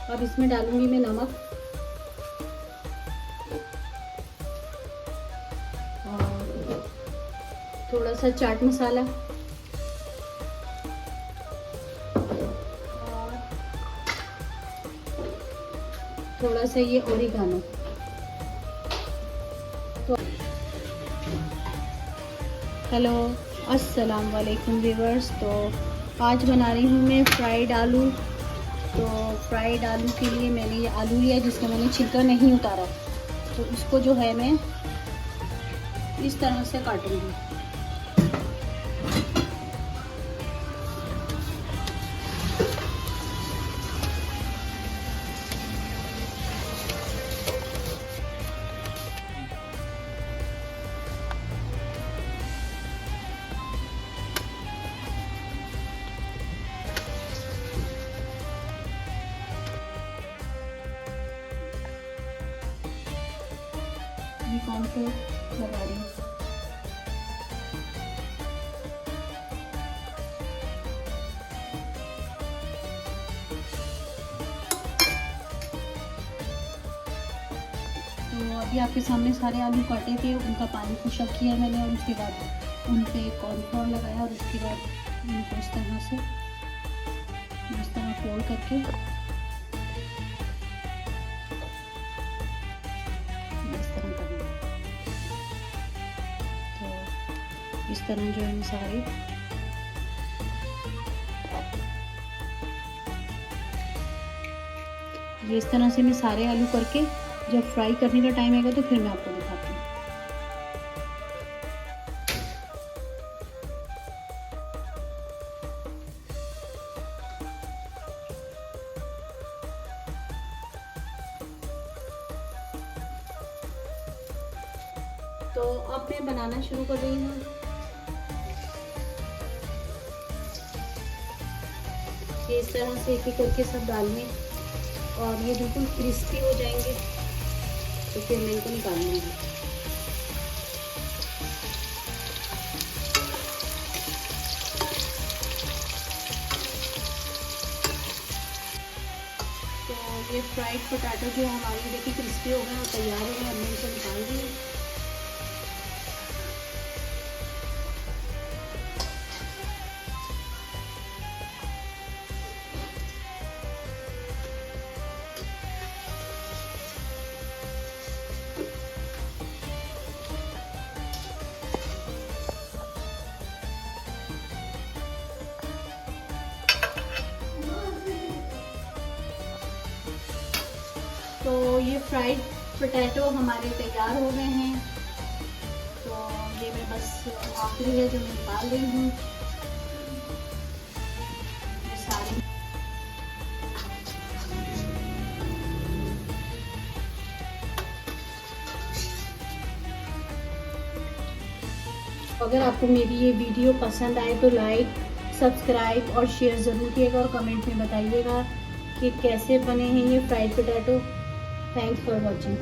अब इसमें डालूंगी मैं नमक और थोड़ा सा चाट मसाला और थोड़ा सा ये ओरिगानो। तो हेलो अस्सलाम वालेकुम व्यूअर्स। तो आज बना रही हूँ मैं फ्राइड आलू। तो फ्राइड आलू के लिए मैंने ये आलू लिया जिसका मैंने छिलका नहीं उतारा। तो इसको जो है मैं इस तरह से काटूंगी। ये कॉर्नफ्लोर लगा रही हूँ। तो अभी आपके सामने सारे आलू काटे थे, उनका पानी खुशक किया मैंने और उसके बाद उन पे कॉर्नफ्लोर लगाया और उसके बाद उनको इस तरह फोल्ड करके इस तरह करना। तो इस तरह जो है सारे ये इस तरह से मैं सारे आलू करके जब फ्राई करने का टाइम आएगा तो फिर मैं आपको दिखाती हूँ। तो अब मैं बनाना शुरू कर रही हूँ। ये इस तरह से एक एक करके सब डालने और ये बिल्कुल क्रिस्पी हो जाएंगे तो फिर मैं इनको निकाल लूँगी। तो ये फ्राइड पोटैटो जो हमारी देखिए क्रिस्पी हो गए और तैयार हो गए। अब मैं इनको निकाल दी। तो ये फ्राइड पोटैटो हमारे तैयार हो गए हैं। तो ये मैं बस आखिरी है जो निकाल रही हूँ। ये सारे अगर आपको मेरी ये वीडियो पसंद आए तो लाइक, सब्सक्राइब और शेयर ज़रूर कीजिएगा और कमेंट में बताइएगा कि कैसे बने हैं ये fried potato. Thanks for watching.